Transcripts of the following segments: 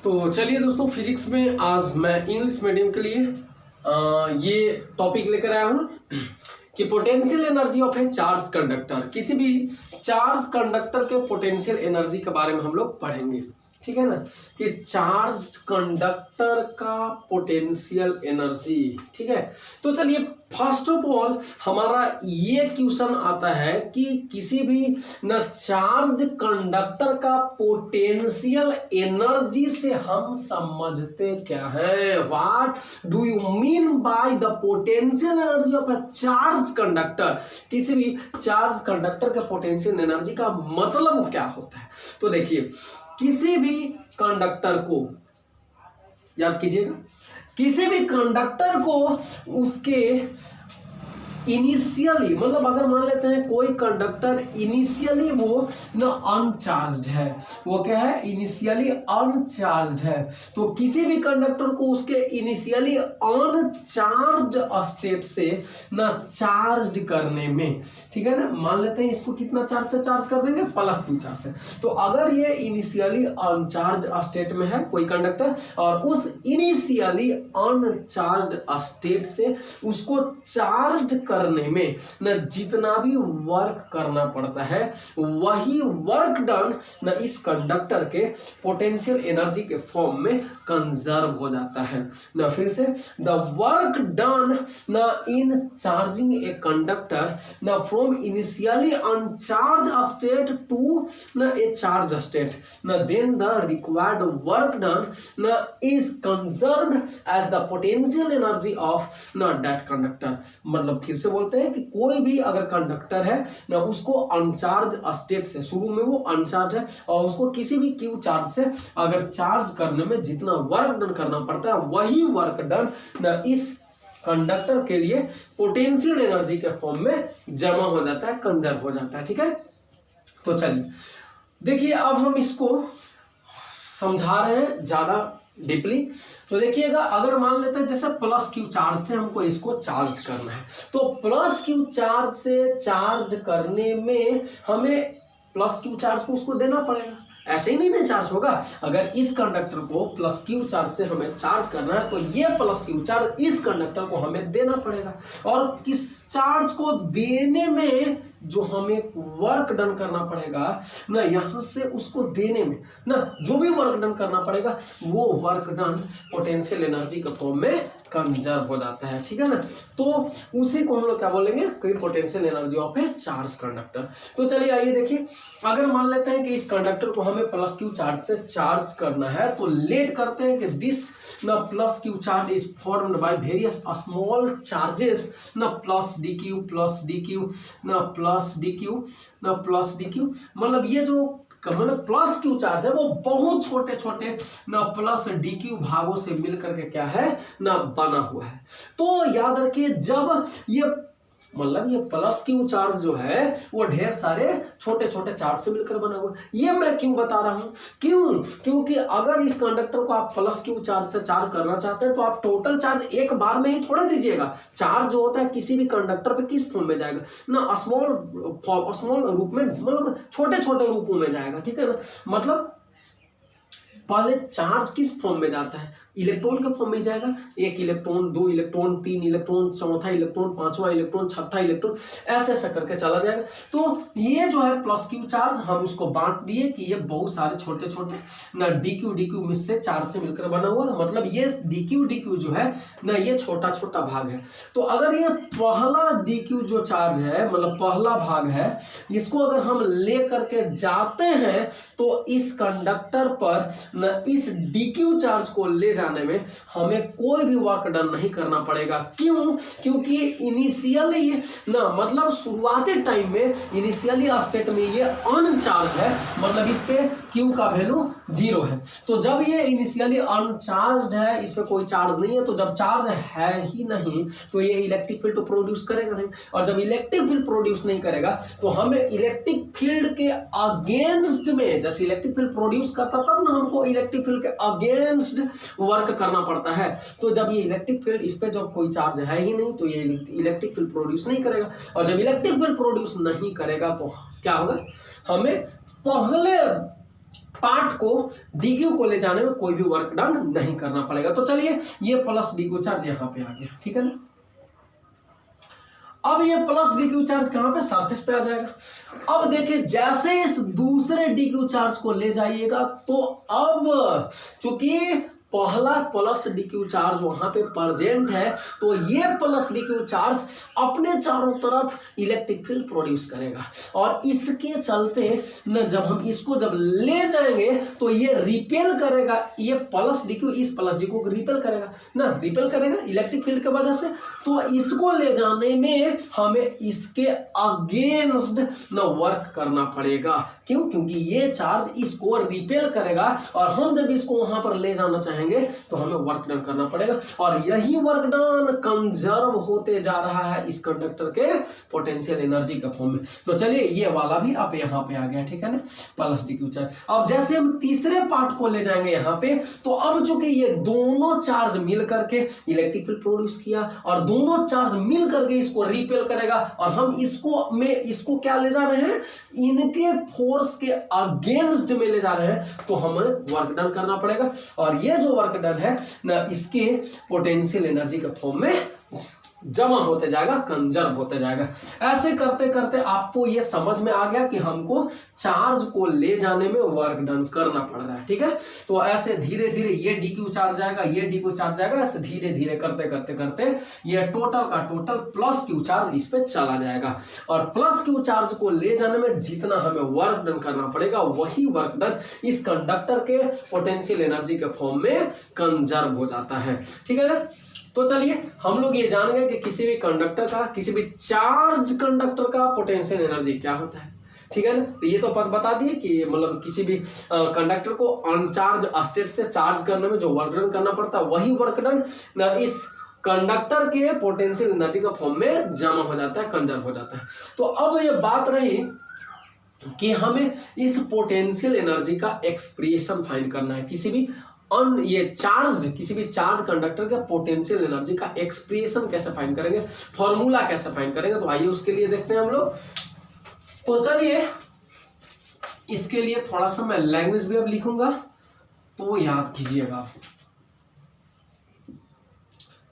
तो चलिए दोस्तों, फिजिक्स में आज मैं इंग्लिश मीडियम के लिए ये टॉपिक लेकर आया हूँ कि potential energy of A charge conductor. किसी भी चार्ज कंडक्टर के पोटेंशियल एनर्जी के बारे में हम लोग पढ़ेंगे, ठीक है ना, कि चार्ज कंडक्टर का पोटेंशियल एनर्जी। ठीक है, तो चलिए फर्स्ट ऑफ ऑल हमारा ये क्वेश्चन आता है कि किसी भी न चार्ज कंडक्टर का पोटेंशियल एनर्जी से हम समझते क्या है। What do you mean by the potential energy of a charge conductor. किसी भी चार्ज कंडक्टर के पोटेंशियल एनर्जी का मतलब क्या होता है। तो देखिए, किसी भी कंडक्टर को याद कीजिएगा, किसी भी कंडक्टर को उसके इनिशियली, मतलब अगर मान लेते हैं कोई कंडक्टर इनिशियली वो न अनचार्ज्ड है, वो क्या है, इनिशियली अनचार्ज्ड है, तो किसी भी कंडक्टर को उसके इनिशियली अनचार्ज्ड स्टेट से न चार्ज करने में, ठीक है ना, मान लेते हैं इसको कितना चार्ज से चार्ज कर देंगे, +2 चार्ज से। तो अगर ये इनिशियली अनचार्ज स्टेट में है कोई कंडक्टर और उस इनिशियली अनचार्ज्ड स्टेट से उसको चार्ज करने में न जितना भी वर्क करना पड़ता है वही वर्क डन न इस कंडक्टर के पोटेंशियल एनर्जी के फॉर्म में कंजर्व हो जाता है। न फिर से, द वर्क डन न इन चार्जिंग ए कंडक्टर न from initially uncharged state to न ए चार्ज स्टेट न then the required work done न is conserved as the potential energy of न दैट कंडक्टर। मतलब फिर से बोलते हैं कि कोई भी अगर कंडक्टर है ना, उसको अनचार्ज स्टेट से, शुरू में वो अनचार्ज है और उसको किसी भी क्यू चार्ज से अगर चार्ज करने में जितना वर्क डन करना पड़ता है वही वर्क डन ना इस कंडक्टर के लिए पोटेंशियल एनर्जी के फॉर्म में जमा हो जाता है, कंजर्व हो जाता है। ठीक है, तो चलिए देखिए, अब हम इसको समझा रहे हैं ज्यादा डीपली। तो देखिएगा, अगर मान लेते हैं जैसे +q चार्ज से हमको इसको चार्ज करना है, तो +q चार्ज से चार्ज करने में हमें +q चार्ज को उसको देना पड़ेगा, ऐसे ही नहीं चार्ज होगा। अगर इस कंडक्टर को +q चार्ज से हमें चार्ज करना है तो ये +q चार्ज इस कंडक्टर को हमें देना पड़ेगा, और किस चार्ज को देने में जो हमें वर्क डन करना पड़ेगा ना, यहां से उसको देने में ना जो भी वर्क डन करना पड़ेगा वो वर्क डन पोटेंशियल एनर्जी के फॉर्म में कंजर्व हो जाता है। ठीक है ना, तो उसी को हम लोग क्या बोलेंगे, कोई potential energy of A charge conductor. तो चलिए आइए देखिए, अगर मान लेते हैं कि इस कंडक्टर को हमें +q चार्ज से चार्ज करना है, तो लेट करते हैं कि दिस न +q charge is formed by various small charges न +dq न +dq, मतलब ये जो मतलब +q चार्ज है वो बहुत छोटे छोटे ना +dq भागों से मिलकर के क्या है ना बना हुआ है। तो याद रखिए, जब ये मतलब ये +q चार्ज जो है वो ढेर सारे छोटे छोटे चार्ज से मिलकर बना हुआ है। ये मैं क्यों बता रहा हूं, क्योंकि अगर इस कंडक्टर को आप +q चार्ज से चार्ज करना चाहते हैं तो आप टोटल चार्ज एक बार में ही थोड़ा दीजिएगा। चार्ज जो होता है किसी भी कंडक्टर पे किस फॉर्म में जाएगा ना, स्मॉल रूप में, मतलब छोटे छोटे रूपों में जाएगा। ठीक है ना, मतलब पहले चार्ज किस फॉर्म में जाता है, इलेक्ट्रॉन के फॉर्म में जाएगा, 1 इलेक्ट्रॉन 2 इलेक्ट्रॉन 3 इलेक्ट्रॉन, चौथा इलेक्ट्रॉन, पांचवा इलेक्ट्रॉन, छठा इलेक्ट्रॉन, ऐसे ऐसे करके चला जाएगा। तो ये जो है +q चार्ज हम उसको बांट दिए कि ये बहुत सारे छोटे छोटे ना dq में से चार्ज से मिलकर बना हुआ है, मतलब ये dq जो है ना ये छोटा छोटा भाग है। तो अगर ये पहला dq जो चार्ज है, मतलब पहला भाग है, इसको अगर हम ले करके जाते हैं तो इस कंडक्टर पर न इस dq चार्ज को ले जाने में हमें कोई भी वर्क डन नहीं करना पड़ेगा। क्यों, क्योंकि इनिशियली ना, मतलब शुरुआती टाइम में इनिशियली स्टेट में ये अनचार्ज है, मतलब इस पे q का वैल्यू 0 है। तो जब ये इनिशियली अनचार्ज है, इस पे कोई चार्ज नहीं है, तो जब चार्ज है ही नहीं तो ये इलेक्ट्रिक फील्ड तो प्रोड्यूस करेगा नहीं, और जब इलेक्ट्रिक फील्ड प्रोड्यूस नहीं करेगा तो हमें इलेक्ट्रिक फील्ड के अगेंस्ट में, जैसे इलेक्ट्रिक फील्ड प्रोड्यूस करता तब ना हमको इलेक्ट्रिक फील्ड के अगेंस्ट वर्क करना पड़ता है। तो जब ये इलेक्ट्रिक फील्ड, इस पे जब कोई चार्ज है ही नहीं तो ये इलेक्ट्रिक फील्ड प्रोड्यूस नहीं करेगा, और जब इलेक्ट्रिक फील्ड प्रोड्यूस नहीं करेगा तो क्या होगा, हमें पार्ट को DQ को ले जाने में कोई भी वर्क डन नहीं करना पड़ेगा। तो चलिए ये प्लस DQ चार्ज यहाँ पे आ गया, ठीक है ना। अब ये प्लस DQ चार्ज कहां पे, सरफेस पे आ जाएगा। अब देखिए जैसे इस दूसरे DQ चार्ज को ले जाइएगा तो अब चूंकि पहला प्लस DQ चार्ज वहां पे प्रेजेंट है तो ये प्लस DQ चार्ज अपने चारों तरफ इलेक्ट्रिक फील्ड प्रोड्यूस करेगा और इसके चलते न जब हम इसको जब ले जाएंगे तो ये रिपेल करेगा, ये प्लस DQ इस प्लस DQ को रिपेल करेगा ना, रिपेल करेगा इलेक्ट्रिक फील्ड की वजह से। तो इसको ले जाने में हमें इसके अगेंस्ट न वर्क करना पड़ेगा। क्यों? क्योंकि ये चार्ज इसको रिपेल करेगा और हम जब इसको वहां पर ले जाना चाहेंगे तो हमें वर्क डन करना पड़ेगा और यही वर्क डन कंजर्व होते जा रहा है इस कंडक्टर के पोटेंशियल एनर्जी के फॉर्म में। तो चलिए ये वाला भी अब यहाँ पे आ गया, ठीक है ना, प्लस DQ चार्ज। अब जैसे हम तीसरे पार्ट को ले जाएंगे यहाँ पे तो अब चूंकि ये दोनों चार्ज मिल करके इलेक्ट्रिक फील्ड प्रोड्यूस किया और दोनों चार्ज मिल करके इसको रिपेल करेगा और हम इसको क्या ले जा रहे हैं, इनके फोर्स के अगेंस्ट में ले जा रहे हैं तो हमें वर्क डन करना पड़ेगा और ये जो वर्क डन है ना इसके पोटेंशियल एनर्जी के फॉर्म में जमा होते जाएगा, कंजर्व होते जाएगा। ऐसे करते करते आपको ये समझ में आ गया कि हमको चार्ज को ले जाने में वर्क डन करना पड़ रहा है, ठीक है। तो ऐसे धीरे धीरे ये DQ चार्ज आएगा, ये DQ चार्ज आएगा, ऐसे धीरे धीरे करते करते करते ये टोटल का टोटल प्लस Q चार्ज इस पे चला जाएगा और प्लस Q चार्ज को ले जाने में जितना हमें वर्क डन करना पड़ेगा वही वर्क डन इस कंडक्टर के पोटेंशियल एनर्जी के फॉर्म में कंजर्व हो जाता है, ठीक है ना। तो चलिए हम लोग ये जान गए कि किसी भी कंडक्टर का, किसी भी चार्ज कंडक्टर का पोटेंशियल एनर्जी क्या होता है, ठीक है ना। तो ये तो बता दिए कि मतलब किसी भी कंडक्टर को अनचार्ज स्टेट से चार्ज करने में जो वर्क डन करना पड़ता है वही वर्क डन इस कंडक्टर के पोटेंशियल एनर्जी का फॉर्म में जमा हो जाता है, कंजर्व हो जाता है। तो अब ये बात रही कि हमें इस पोटेंशियल एनर्जी का एक्सप्रेशन फाइंड करना है, किसी भी किसी भी चार्ज कंडक्टर के पोटेंशियल एनर्जी का एक्सप्रेशन कैसे फाइंड करेंगे, फॉर्मूला कैसे फाइंड करेंगे। तो आइए उसके लिए देखते हैं हम लोग। तो चलिए इसके लिए थोड़ा सा मैं लैंग्वेज भी अब लिखूंगा तो याद कीजिएगा,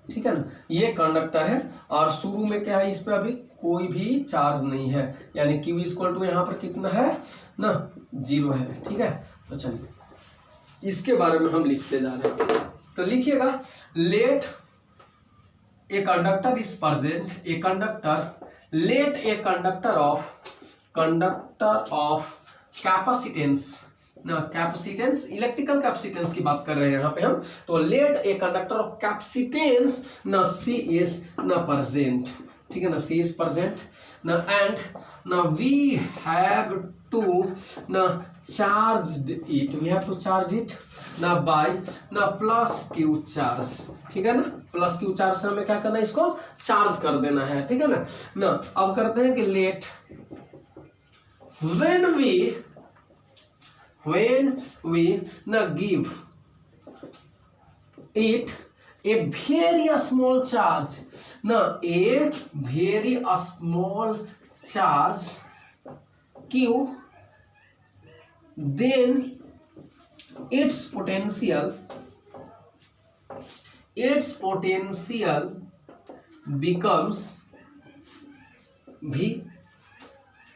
ठीक है ना। ये कंडक्टर है और शुरू में क्या है, इस पे अभी कोई भी चार्ज नहीं है, यानी Q इक्वल टू यहाँ पर कितना है ना, 0 है, ठीक है। तो चलिए इसके बारे में हम लिखते जा रहे हैं। तो लिखिएगा, let a conductor is present, a conductor, let a conductor of capacitance ना, कैपेसिटेंस इलेक्ट्रिकल कैपेसिटेंस की बात कर रहे हैं यहाँ पे हम। तो let a conductor of capacitance ना C इज ना प्रेजेंट, ठीक है ना, C इज प्रेजेंट ना एंड ना वी हैव टू ना चार्ज इट ना बाय ना प्लस Q चार्ज, ठीक है ना। प्लस Q चार्ज से हमें क्या करना है, इसको चार्ज कर देना है, ठीक है ना। अब करते हैं कि लेट when we ना give it a very small charge ना, a very small charge Q, then its potential becomes V,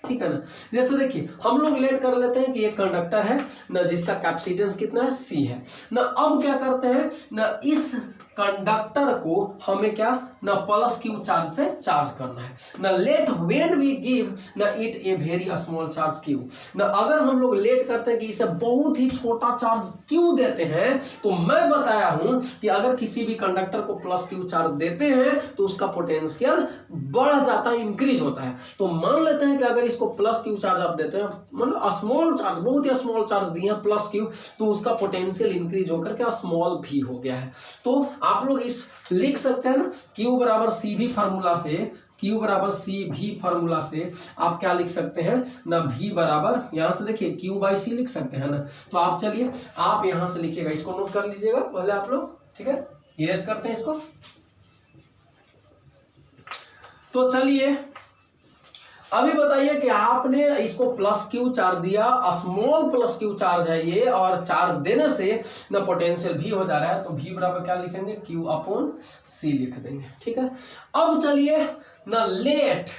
ठीक है ना। जैसे देखिए हम लोग लेट कर लेते हैं कि एक कंडक्टर है ना जिसका कैपेसिटेंस कितना है, C है ना। अब क्या करते हैं ना, इस कंडक्टर को हमें क्या ना प्लस Q चार्ज से चार्ज करना है ना। लेट व्हेन वी गिव ना it a very small charge Q ना, अगर हम लोग लेट करते हैं कि इसे बहुत ही छोटा चार्ज Q देते हैं तो मैं बताया हूं कि अगर किसी भी कंडक्टर को प्लस Q चार्ज देते हैं तो उसका पोटेंशियल बढ़ जाता है, इंक्रीज होता है। तो मान लेते हैं कि अगर इसको प्लस Q चार्ज आप देते हैं, मतलब स्मॉल चार्ज, बहुत ही स्मॉल चार्ज दिए हैं प्लस Q, तो उसका पोटेंशियल इंक्रीज होकर के स्मॉल भी हो गया है। तो आप लोग इस लिख सकते हैं ना, Q बराबर C भी फार्मूला से आप क्या लिख सकते हैं ना, V बराबर यहां से देखिए Q बाई C लिख सकते हैं ना। तो आप चलिए आप यहां से लिखिएगा, इसको नोट कर लीजिएगा पहले आप लोग, ठीक है। इरेज करते हैं इसको। तो चलिए अभी बताइए कि आपने इसको प्लस क्यू चार्ज दिया, स्मॉल प्लस क्यू चार्ज है ये, और चार्ज देने से ना पोटेंशियल भी हो जा रहा है, तो भी बराबर क्या लिखेंगे, क्यू अपॉन सी लिख देंगे। ठीक है, अब चलिए ना लेट,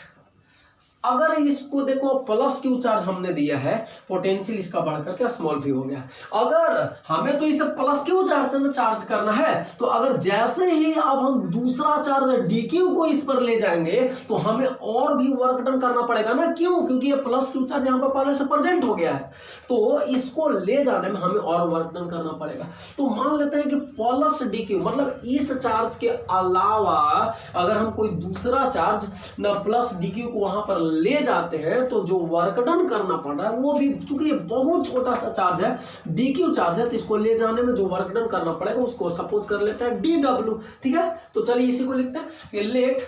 अगर इसको देखो प्लस क्यू चार्ज हमने दिया है, पोटेंशियल इसका बढ़ करके स्मॉल भी हो गया। अगर हमें तो इसे प्लस क्यू चार्ज से ना चार्ज करना है, तो अगर जैसे ही अब हम दूसरा चार्ज डी क्यू को इस पर ले जाएंगे तो हमें और भी वर्क डन करना पड़ेगा ना, क्यों, क्योंकि ये प्लस क्यू चार्ज यहाँ पर पहले से प्रेजेंट हो गया है, तो इसको ले जाने में हमें और वर्क डन करना पड़ेगा। तो मान लेते हैं कि प्लस डी क्यू मतलब इस चार्ज के अलावा अगर हम कोई दूसरा चार्ज ना प्लस डी क्यू को वहां पर ले जाते हैं, तो जो वर्क डन करना पड़ रहा है वो भी, चूंकि ये बहुत छोटा सा चार्ज है, डी क्यू चार्ज है, तो इसको ले जाने में जो वर्क डन करना पड़ेगा उसको सपोज कर लेते हैं डी डब्ल्यू। ठीक है, तो चलिए इसी को लिखते हैं, लेट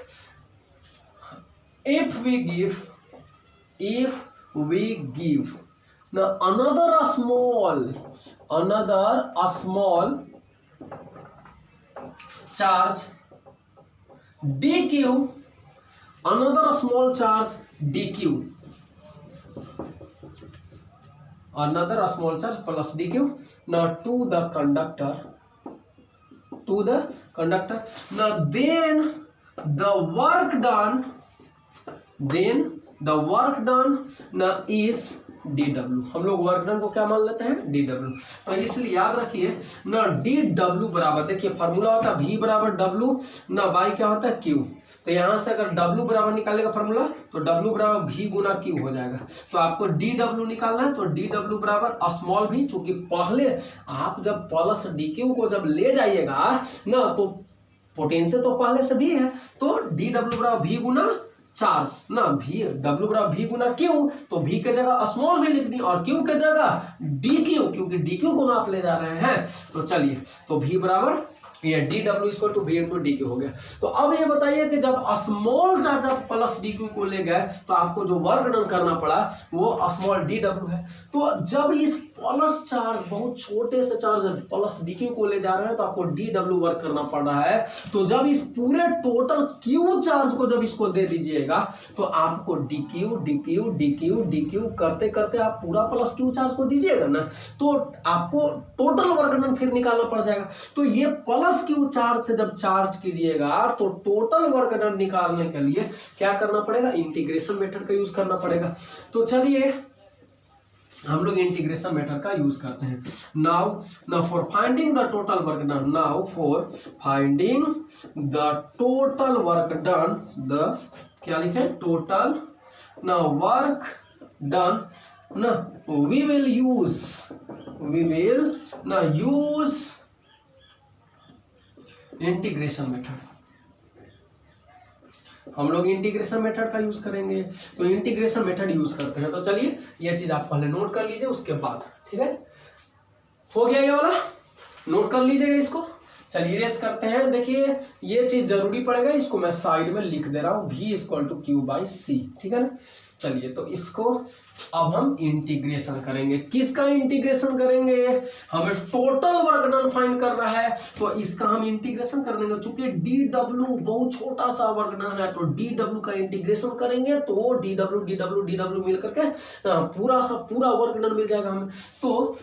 इफ वी गिव ना another small charge D Q, another small charge dq, another small charge plus dq, now to the conductor, now then the work done now is dw। हम लोग वर्क डन को क्या मान लेते हैं, dw। तो इसलिए याद रखिए ना dw बराबर, देखिए फार्मूला होता है v बराबर w ना y क्या होता है q, तो यहां से अगर W बराबर निकालेगा फॉर्मूला तो W बराबर V गुना Q हो जाएगा। तो आपको DW निकालना है, तो DW बराबर स्मॉल भी, चूंकि पहले आप जब प्लस DQ को जब ले जाइएगा ना तो पोटेंशियल तो पहले से भी है, तो DW बराबर V गुना चार्ज ना W बराबर V गुना Q, तो V के जगह स्मॉल भी लिख दी और Q के जगह DQ, क्योंकि DQ को ना आप ले जा रहे हैं। तो चलिए, तो V बराबर ये DW equal to V into DQ हो गया। तो अब ये बताइए कि जब स्मॉल चार्ज आप प्लस DQ को ले गए तो आपको जो वर्क डन करना पड़ा वो स्मॉल DW है। तो जब इस प्लस चार्ज, बहुत छोटे से चार्ज प्लस DQ को ले जा रहे हैं तो आपको DW वर्क करना पड़ रहा है। तो जब इस पूरे टोटल Q चार्ज को जब इसको दे दीजिएगा तो आपको DQ करते करते आप पूरा प्लस Q चार्ज को दीजिएगा ना, तो आपको टोटल वर्क डन फिर निकालना पड़ जाएगा। तो ये प्लस क्यू चार्ज से जब चार्ज कीजिएगा तो टोटल वर्क डन निकालने के लिए क्या करना पड़ेगा, इंटीग्रेशन मेथड का यूज करना पड़ेगा। तो चलिए हम लोग इंटीग्रेशन मेथड का यूज करते हैं। Now for finding the total work done, the क्या लिखे, टोटल वर्क डन ना, we will use integration method. हम लोग इंटीग्रेशन मेथड का यूज करेंगे, तो इंटीग्रेशन मेथड यूज करते हैं। तो चलिए ये चीज आप पहले नोट कर लीजिए, उसके बाद ठीक है, हो गया ये वाला, नोट कर लीजिएगा इसको। चलिए रेस करते हैं। देखिए ये चीज जरूरी पड़ेगा, इसको मैं साइड में लिख दे रहा हूं, V equal to Q by C, ठीक है ना। चलिए तो इसको अब हम इंटीग्रेशन करेंगे। किसका इंटीग्रेशन करेंगे, हमें टोटल वर्क डन फाइंड करना है, तो इसका हम इंटीग्रेशन कर देंगे। चूंकि DW बहुत छोटा सा वर्क डन है, तो DW का इंटीग्रेशन करेंगे तो DW मिल करके पूरा वर्क डन मिल जाएगा हमें। तो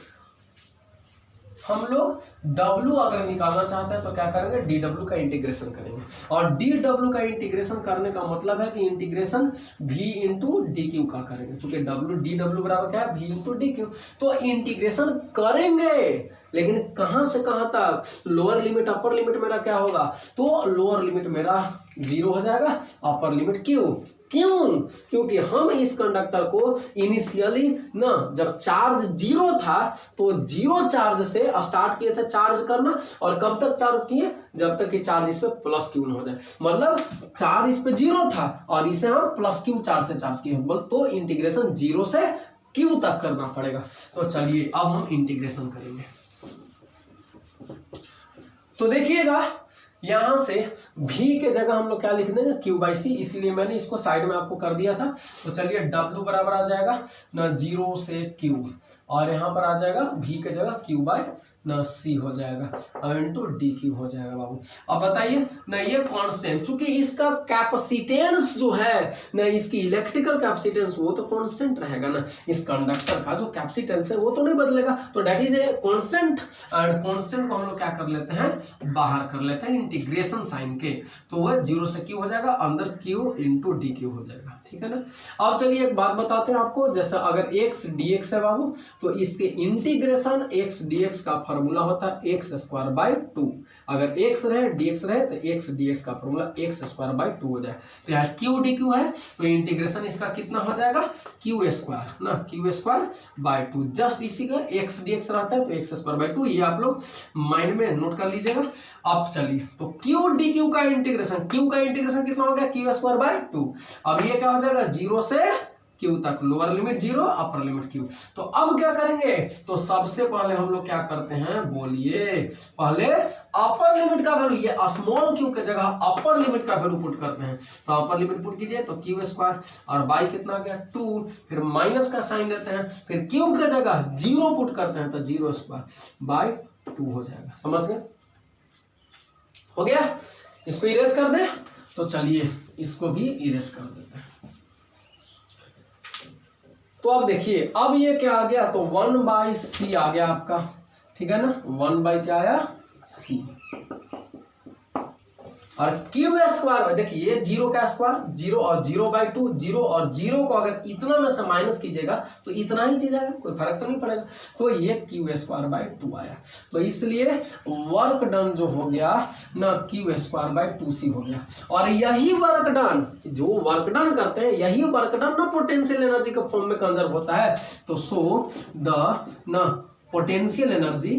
हम लोग W अगर निकालना चाहते हैं तो क्या करेंगे, DW का इंटीग्रेशन करेंगे। और DW का इंटीग्रेशन करने का मतलब है कि इंटीग्रेशन V इंटू DQ का करेंगे, चूंकि DW बराबर क्या है, V इंटू DQ। तो इंटीग्रेशन करेंगे, लेकिन कहां से कहां तक, लोअर लिमिट अपर लिमिट मेरा क्या होगा, तो लोअर लिमिट मेरा 0 हो जाएगा, अपर लिमिट क्यों, क्योंकि हम इस कंडक्टर को इनिशियली ना जब चार्ज 0 था तो 0 चार्ज से स्टार्ट किए थे चार्ज करना, और कब तक चार्ज किए, जब तक कि चार्ज इस पे प्लस क्यू हो जाए। मतलब चार्ज इस पे 0 था और इसे हम प्लस क्यू चार्ज से चार्ज किए, तो इंटीग्रेशन 0 से क्यू तक करना पड़ेगा। तो चलिए अब हम इंटीग्रेशन करेंगे। तो देखिएगा यहां से V के जगह हम लोग क्या लिख देंगे, क्यू बाई सी, इसलिए मैंने इसको साइड में आपको कर दिया था। तो चलिए W बराबर आ जाएगा ना 0 से Q, और यहाँ पर आ जाएगा v की जगह q बाय ना c हो जाएगा इंटू डी क्यू हो जाएगा बाबू। अब बताइए ना ये कांस्टेंट, चूंकि इसका कैपेसिटेंस जो है ना, इसकी इलेक्ट्रिकल कैपेसिटेंस वो तो कांस्टेंट रहेगा ना, इस कंडक्टर का जो कैपेसिटेंस है वो तो नहीं बदलेगा, तो that is a constant. And constant को हम लोग क्या कर लेते हैं, बाहर कर लेते हैं इंटीग्रेशन साइन के, तो वह 0 से q हो जाएगा, अंदर q इंटू डी क्यू हो जाएगा, ठीक है ना। अब चलिए एक बात बताते हैं आपको, जैसे अगर x dx है बाबू, तो इसके इंटीग्रेशन x dx का फॉर्मूला होता है एक्स स्क्वायर बाई 2। अगर x रहे dx रहे तो x dx का फॉर्मूला एक्स स्क्वायर बाई 2 हो जाए। तो यहाँ q dq है तो इंटीग्रेशन इसका कितना हो जाएगा, q स्क्वायर ना, q स्क्वायर बाई 2। जस्ट इसी का x dx रहता है तो एक्स स्क्वायर बाई 2, ये आप लोग माइंड में नोट कर लीजिएगा। अब चलिए तो q dq का इंटीग्रेशन, q का इंटीग्रेशन कितना हो गया, q स्क्वायर बाई 2। अब ये क्या हो जाएगा, 0 से q तक, lower limit 0 upper limit q। तो अब क्या करेंगे, तो सबसे पहले हम लोग क्या करते हैं, बोलिए, पहले अपर लिमिट का वैल्यू, ये स्मॉल q की जगह अपर लिमिट का वैल्यू पुट करते हैं। तो अपर लिमिट पुट कीजिए तो q स्क्वायर और बाई कितना आ गया 2, फिर माइनस का साइन देते हैं, फिर q की जगह 0 पुट करते हैं तो 0 स्क्वायर बाई 2 हो जाएगा। समझ गए, हो गया। इसको इरेज कर दे, तो चलिए इसको भी इरेज कर देते हैं। तो अब देखिए, अब ये क्या आ गया, तो 1 बाई सी आ गया आपका, ठीक है ना, 1 बाई क्या आया, सी। और क्यू स्क्वायर, देखिए ये 0 का स्क्वायर 0 और 0 बाई 2, 0 और 0 को अगर इतना में से माइनस कीजिएगा तो इतना ही चीज आएगा, कोई फर्क तो नहीं पड़ेगा। तो ये क्यू स्क्वायर बाई 2 आया, तो इसलिए वर्क डन जो हो गया ना, क्यू स्क्वायर बाई 2c हो गया। और यही वर्क डन, जो वर्क डन करते हैं यही वर्क डन ना पोटेंशियल एनर्जी के फॉर्म में कंजर्व होता है। तो so the potential energy,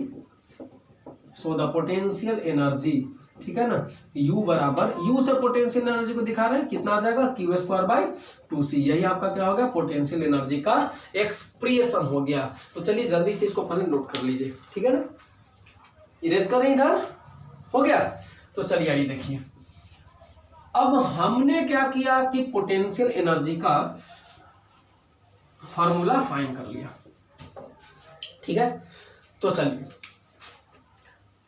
so the potential energy, ठीक है ना, U बराबर, U से पोटेंशियल एनर्जी को दिखा रहे हैं, कितना आ जाएगा, क्यू स्क्वायर बाई 2c। यही आपका क्या हो गया, पोटेंशियल एनर्जी का एक्सप्रेशन हो गया। तो चलिए जल्दी से इसको पहले नोट कर लीजिए, ठीक है ना, इरेज करें इधर, हो गया। तो चलिए आइए देखिए, अब हमने क्या किया कि पोटेंशियल एनर्जी का फॉर्मूला फाइंड कर लिया, ठीक है। तो चलिए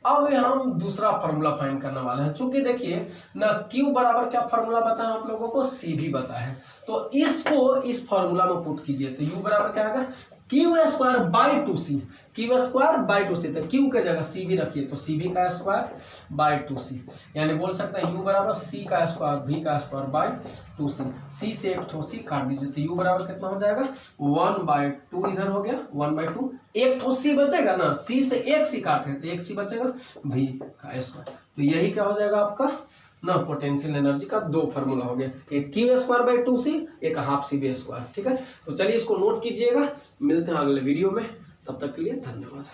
अब हम दूसरा फॉर्मूला फाइंड करने वाले हैं। चूंकि देखिए ना, Q बराबर क्या फॉर्मूला बताया आप लोगों को, C भी बताया है, तो इसको इस फॉर्मूला में पुट कीजिए। तो U बराबर क्या आएगा, Q square by 2c, Q square by 2c, तो क्यू के जगह सी भी रखिए, तो सी भी का स्क्वायर बाई 2c, यानी बोल सकते हैं यू बराबर सी का स्क्वायर भी का स्क्वायर बाई 2c। सी से एक ठो सी काट दीजिए, तो यू बराबर कितना हो जाएगा, 1/2 इधर हो गया, 1/2, एक ठो सी बचेगा ना, सी से एक सी काटे तो एक सी बचेगा, भी का स्क्वायर। तो यही क्या हो जाएगा आपका ना, पोटेंशियल एनर्जी का दो फार्मूला हो गया, एक क्यू स्क्वायर बाई 2c, एक हाफ सी बी स्क्वायर, ठीक है। तो चलिए इसको नोट कीजिएगा, मिलते हैं अगले वीडियो में, तब तक के लिए धन्यवाद।